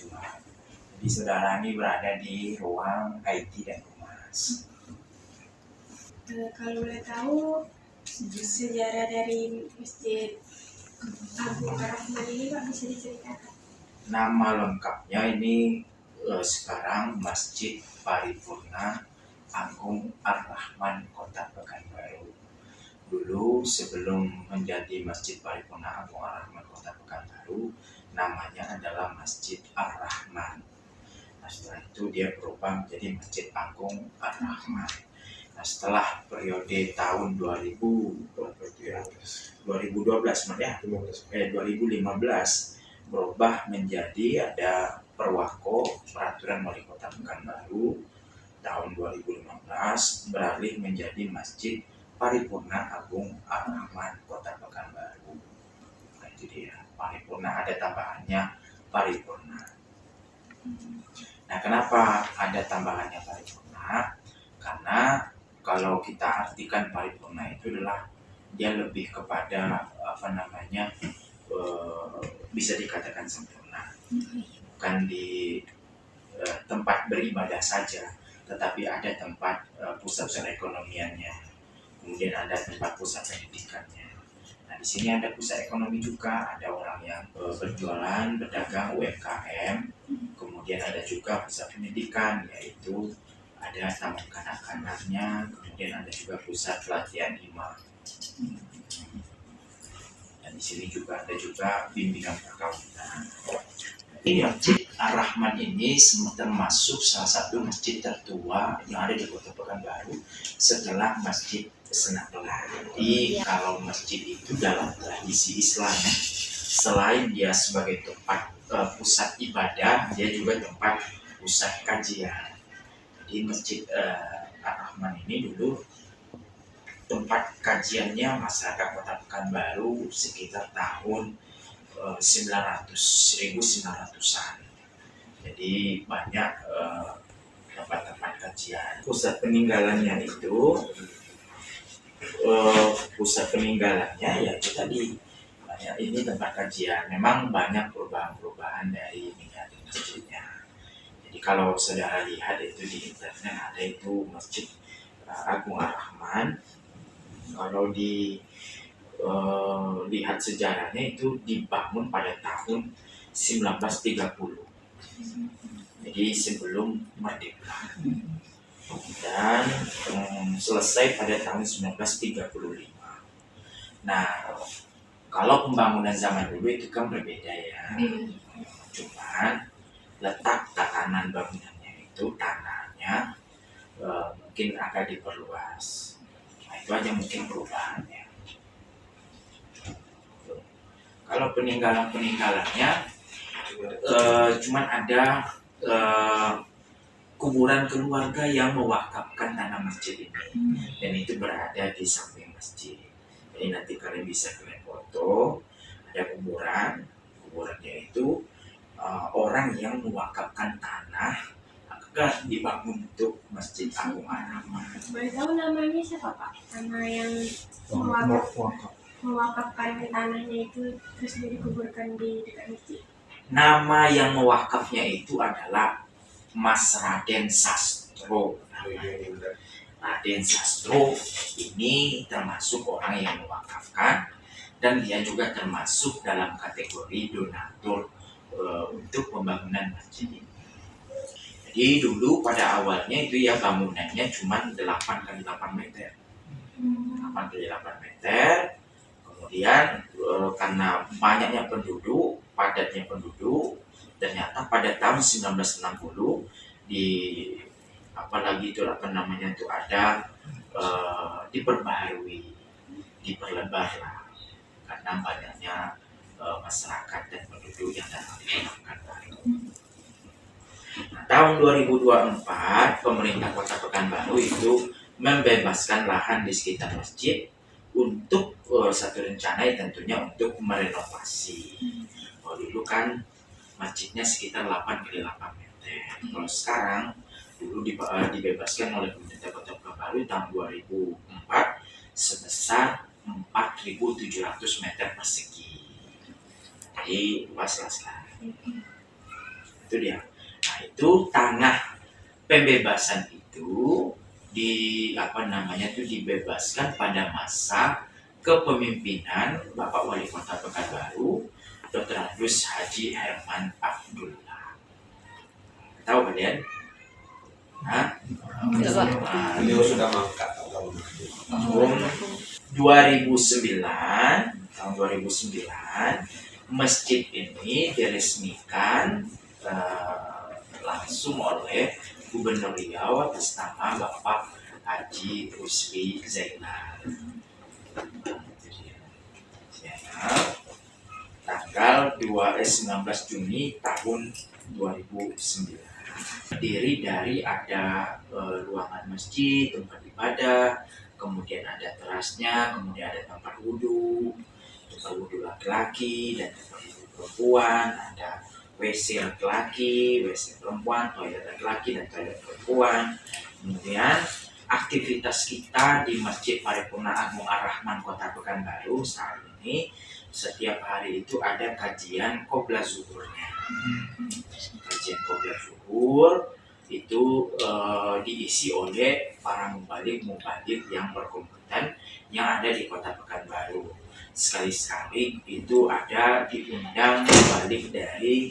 Jual. Jadi saudara ini berada di ruang IT dan Humas. Kalau boleh tahu sejarah dari Masjid Agung Ar-Rahman ini Pak bisa diceritakan? Nama lengkapnya ini sekarang Masjid Paripurna Agung Ar-Rahman Kota Pekanbaru. Dulu sebelum menjadi Masjid Paripurna Agung Ar-Rahman Kota Pekanbaru, namanya adalah Masjid Ar-Rahman. Nah, setelah itu dia berubah menjadi Masjid Agung Ar-Rahman. Nah, setelah periode tahun 2012 berubah menjadi ada Perwako Peraturan Wali Kota Pekanbaru tahun 2015 beralih menjadi Masjid Paripurna Agung Ar-Rahman Kota Pekanbaru. Nah, itu dia Paripurna, ada tambahannya Paripurna. Nah, kenapa ada tambahannya Paripurna? Karena kalau kita artikan Paripurna itu adalah dia lebih kepada bisa dikatakan sempurna, bukan di tempat beribadah saja, tetapi ada tempat pusat perekonomiannya, kemudian ada tempat pusat pendidikannya. Nah, di sini ada pusat ekonomi juga, ada orang yang berjualan, berdagang, UMKM, kemudian ada juga pusat pendidikan, yaitu ada taman kanak-kanaknya, kemudian ada juga pusat pelatihan imam. Dan di sini juga ada bimbingan perkawinan. Ini Masjid Ar-Rahman ini termasuk salah satu masjid tertua yang ada di Kota Pekanbaru setelah Masjid Senapelan. Jadi kalau masjid itu dalam tradisi Islam, selain dia sebagai tempat pusat ibadah, dia juga tempat pusat kajian. Jadi Masjid Ar-Rahman ini dulu tempat kajiannya masyarakat Kota Pekanbaru sekitar tahun 1900-an. Jadi banyak tempat-tempat kajian. Pusat peninggalannya yaitu tadi banyak ini tempat kajian. Memang banyak perubahan-perubahan dari miniatur masjidnya. Jadi kalau saudara lihat itu di internet ada itu Masjid Agung Ar-Rahman. Kalau lihat sejarahnya itu dibangun pada tahun 1930. Jadi sebelum merdeka. Dan selesai pada tahun 1935. Nah, kalau pembangunan zaman dulu itu kan berbeda ya. Cuman letak tatanan bangunannya itu tanahnya mungkin agak diperluas. Nah, itu aja mungkin perubahannya. Kalau peninggalannya cuman ada kuburan keluarga yang mewakafkan tanah masjid ini, dan itu berada di samping masjid. Jadi nanti kalian bisa kalian foto, ada kuburannya itu orang yang mewakafkan tanah agar dibangun untuk Masjid Agung Ar-Rahman. Boleh tahu namanya siapa Pak? Nama yang mewakafkan tanahnya itu terus dikuburkan di dekat masjid. Nama yang mewakafnya itu adalah Mas Raden Sastro. Raden Sastro ini termasuk orang yang mewakafkan, dan dia juga termasuk dalam kategori donatur untuk pembangunan masjid ini. Jadi dulu pada awalnya itu ya bangunannya cuma 8x8 meter. 8x8 meter. Kemudian karena banyaknya penduduk, padatnya penduduk, ternyata pada tahun 1960 ada diperbaharui, diperlebar lah, karena banyaknya masyarakat dan penduduk yang datang di Kota Pekanbaru. Nah, tahun 2024 pemerintah Kota Pekanbaru itu membebaskan lahan di sekitar masjid untuk satu rencana tentunya untuk merenovasi. Kalau dulu kan masjidnya sekitar 8x8 meter. Kalau sekarang dulu dibebaskan oleh pemerintah Kota Pekanbaru tahun 2004 sebesar 4.700 meter persegi. Jadi luas lah sekarang. itu dia. Nah, itu tanah pembebasan itu dibebaskan pada masa kepemimpinan Bapak Wali Kota Pekanbaru Dr. Agus Haji Herman Abdullah. Tahu kalian? Nah, Beliau sudah mangkat tahun 2009, masjid ini diresmikan langsung oleh Gubernur Riau atas nama Bapak Haji Rusli Zainal. Tanggal 19 Juni tahun 2009. Terdiri dari ada ruangan masjid, tempat ibadah, kemudian ada terasnya, kemudian ada tempat wudhu laki-laki dan tempat wudhu perempuan, ada WC laki-laki, WC perempuan, toilet laki-laki dan toilet perempuan. Kemudian aktivitas kita di Masjid Paripurna Agung Ar-Rahman Kota Pekanbaru saat ini, setiap hari itu ada kajian Qobla Zuhurnya. Kajian Qobla Zuhur itu diisi oleh para mubalik yang berkompeten yang ada di Kota Pekanbaru. Sekali-sekali itu ada diundang mubalik dari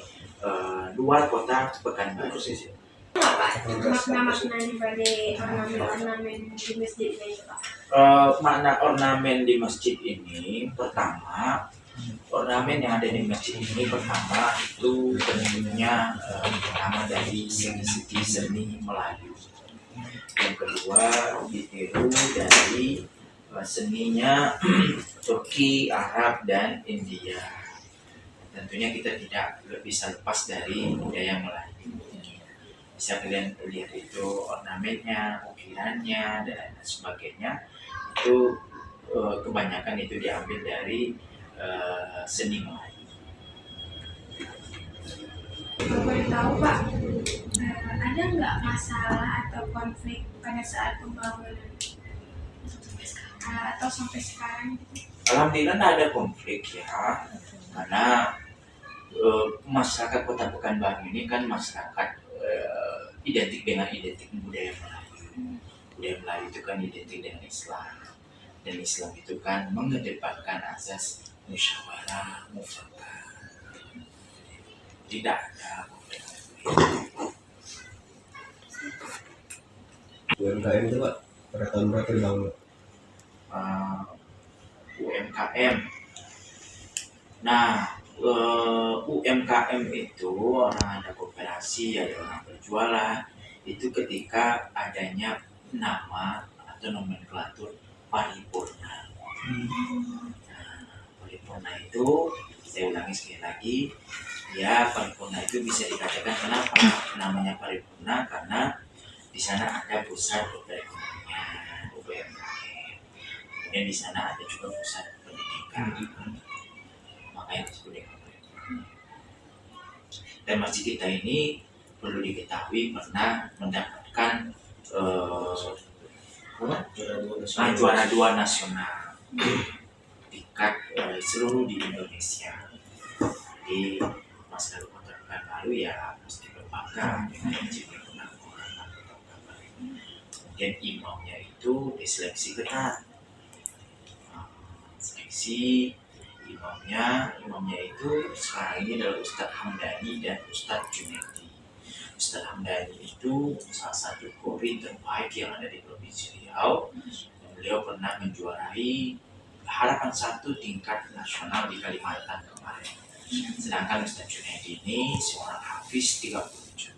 luar Kota Pekanbaru. Makna-makna di balik ornamen-ornamen di masjid ini, Pak? Makna ornamen di masjid ini, pertama, ornamen yang ada di masjid ini pertama itu bentuknya pertama dari segi seni Melayu. Yang kedua ditiru dari seninya Turki, Arab, dan India. Tentunya kita tidak bisa lepas dari budaya Melayu. Bisa kalian lihat itu ornamennya, ukirannya, dan sebagainya. Itu kebanyakan itu diambil dari seni Melayu. Boleh tahu, Pak, ada nggak masalah atau konflik pada saat pembangunan atau sampai sekarang gitu? Alhamdulillah tidak ada konflik ya, karena masyarakat Kota Pekanbaru ini kan masyarakat identik dengan budaya Melayu. Budaya Melayu itu kan identik dengan Islam, dan Islam itu kan mengedepankan azas musyawarah mufakat. Tidak ada konflik. UMKM itu Pak, pada tahun berapa dibangun? UMKM. Nah, UMKM itu orang ada koperasi, ada orang berjualan, itu ketika adanya nama atau nomenklatur paripurna. Nah, paripurna itu, saya ulangi sekali lagi, ya paripurna itu bisa dikatakan kenapa namanya paripurna, karena di sana ada pusat perekonomian, UMKM. Kemudian di sana ada juga pusat pendidikan. Makanya disebut dengan paripurna. Dan masjid kita ini perlu diketahui pernah mendapatkan juara 2 nasional tingkat seluruh di Indonesia. Di masyarakat Kota Pekanbaru ya mesti berbangga dengan masjid Paripurna Agung Ar-Rahman Kota Pekanbaru. Kemudian imamnya itu diseleksi ketat. Seleksi imamnya itu sekarang ini adalah Ustadz Hamdani dan Ustadz Junaidi. Ustadz Hamdani itu salah satu qori terbaik yang ada di Provinsi Riau. Beliau pernah menjuarai harapan 1 tingkat nasional di Kalimantan kemarin. Sedangkan Ustadz Junaidi ini seorang hafiz 30 juz.